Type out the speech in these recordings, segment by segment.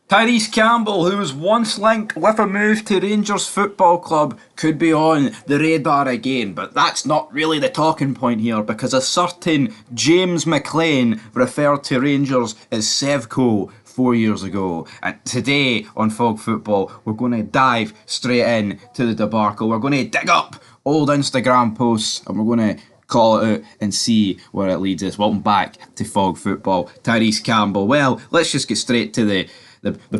TYRESE Campbell, who was once linked with a move to Rangers Football Club, could be on the radar again, but that's not really the talking point here because a certain James Mcclean referred to Rangers as Sevco 4 years ago. And today on Fog Football, we're going to dive straight in to the debacle. We're going to dig up old Instagram posts and we're going to call it out and see where it leads us. Welcome back to Fog Football. TYRESE Campbell. Well, let's just get straight to the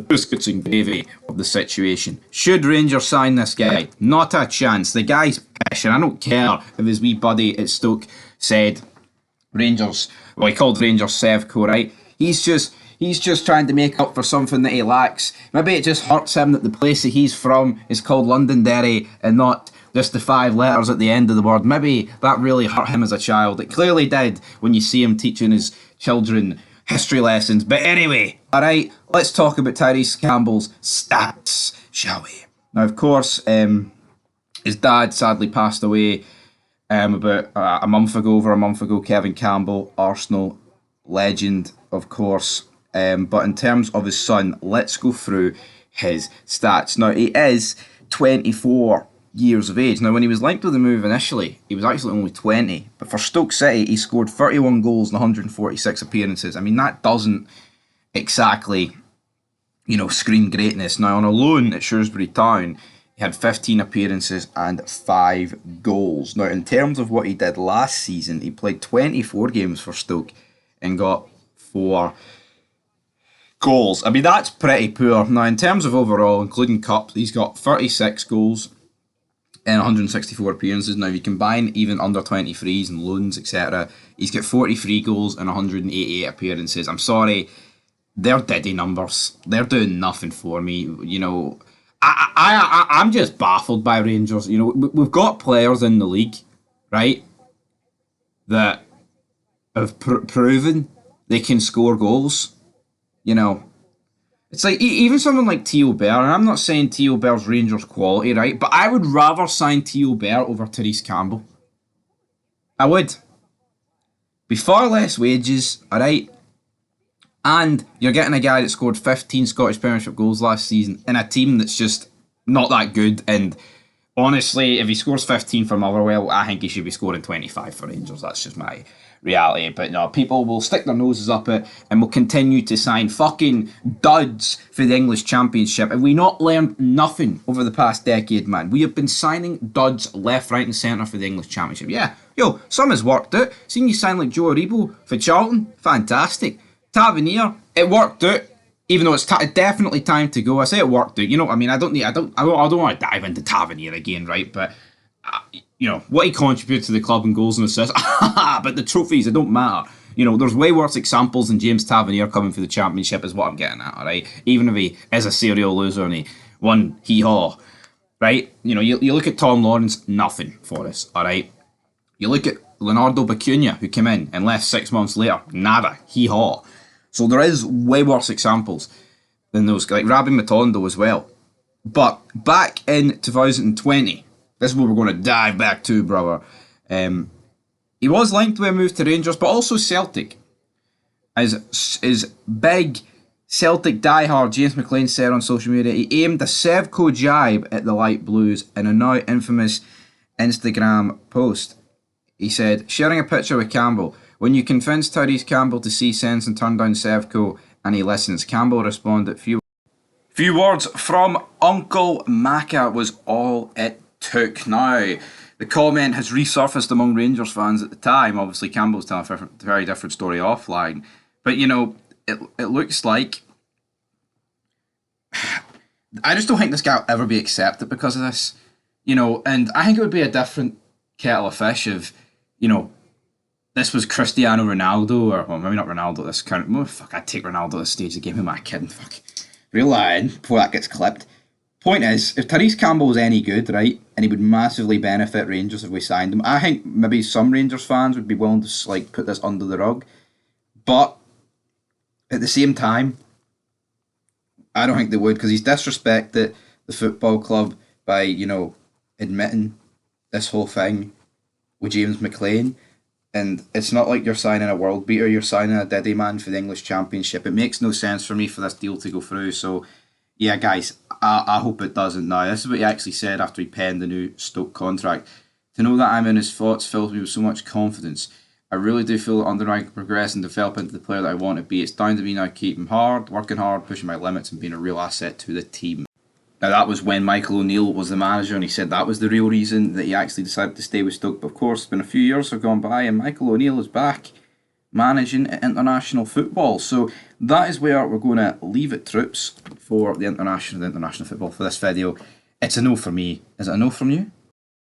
biscuits and gravy of the situation. Should Rangers sign this guy? Not a chance. The guy's pissing. I don't care if his wee buddy at Stoke said Rangers, well, he called Rangers Sevco, right? He's just trying to make up for something that he lacks. Maybe it just hurts him that the place that he's from is called Londonderry and not just the 5 letters at the end of the word. Maybe that really hurt him as a child. It clearly did when you see him teaching his children history lessons. But anyway, alright, let's talk about TYRESE Campbell's stats, shall we? Now, of course, his dad sadly passed away about over a month ago. Kevin Campbell, Arsenal legend, of course. But in terms of his son, let's go through his stats. Now, he is 24 years of age. Now, when he was linked with the move initially, he was actually only 20. But for Stoke City, he scored 31 goals in 146 appearances. I mean, that doesn't exactly, scream greatness. Now, on a loan at Shrewsbury Town, he had 15 appearances and 5 goals. Now, in terms of what he did last season, he played 24 games for Stoke and got 4 goals. I mean, that's pretty poor. Now, in terms of overall, including cups, he's got 36 goals in 164 appearances. Now, if you combine even under 23s and loans, etc., he's got 43 goals in 188 appearances. I'm sorry, they're diddy numbers. They're doing nothing for me. I'm just baffled by Rangers. We've got players in the league, right, that have proven they can score goals. It's like, even someone like Theo Bair, and I'm not saying Theo Bair's Rangers quality, right? But I would rather sign Theo Bair over TYRESE Campbell. I would. Be far less wages, alright? And you're getting a guy that scored 15 Scottish Premiership goals last season in a team that's just not that good. And honestly, if he scores 15 for Motherwell, I think he should be scoring 25 for Rangers. That's just my reality. But no, people will stick their noses up it and will continue to sign fucking duds for the English Championship. And we not learned nothing over the past decade, man. We have been signing duds left, right and centre for the English Championship. Yeah, some has worked out. Seeing you sign like Joe Aribo for Charlton, fantastic. Tavernier, it worked out. Even though it's definitely time to go. I say it worked out. I mean, I don't want to dive into Tavernier again, right? But what he contributed to the club in goals and assists. But the trophies, it don't matter. There's way worse examples than James Tavernier coming for the Championship is what I'm getting at, alright? Even if he is a serial loser and he won hee-haw, right? You look at Tom Lawrence, nothing for us, alright? You look at Leonardo Bacuna, who came in and left 6 months later, nada, hee-haw. So there is way worse examples than those, like Rabbi Matondo as well. But back in 2020, this is where we're going to dive back to, brother. He was linked with a move to Rangers, but also Celtic. As big Celtic diehard James Mcclean said on social media, he aimed a Sevco jibe at the Light Blues in a now infamous Instagram post. He said, sharing a picture with Campbell, when you convince TYRESE Campbell to see sense and turn down Sevco, and he listens. Campbell responded, few words from Uncle Macca was all it took. Now, the comment has resurfaced among Rangers fans at the time. Obviously, Campbell's telling a very different story offline. But, it looks like... I just don't think this guy will ever be accepted because of this. And I think it would be a different kettle of fish if, this was Cristiano Ronaldo, or well, maybe not Ronaldo. This kind of fuck. I'd take Ronaldo at this stage of the game. Who am I kidding? Fuck. Real line before that gets clipped. Point is, if TYRESE Campbell was any good, right, and he would massively benefit Rangers if we signed him, I think maybe some Rangers fans would be willing to put this under the rug. But at the same time, I don't think they would because he's disrespected the football club by admitting this whole thing with James Mcclean. And it's not like you're signing a world beater, you're signing a Diddy man for the English Championship. It makes no sense for me for this deal to go through. So, yeah, guys, I hope it doesn't now. This is what he actually said after he penned the new Stoke contract. To know that I'm in his thoughts fills me with so much confidence. I really do feel that under I can progress and develop into the player that I want to be. It's down to me now keeping hard, working hard, pushing my limits, and being a real asset to the team. Now, that was when Michael O'Neill was the manager, and he said that was the real reason that he actually decided to stay with Stoke. But of course, it's been a few years have gone by, and Michael O'Neill is back managing international football. So that is where we're going to leave it, troops, for the international football for this video. It's a no for me. Is it a no from you?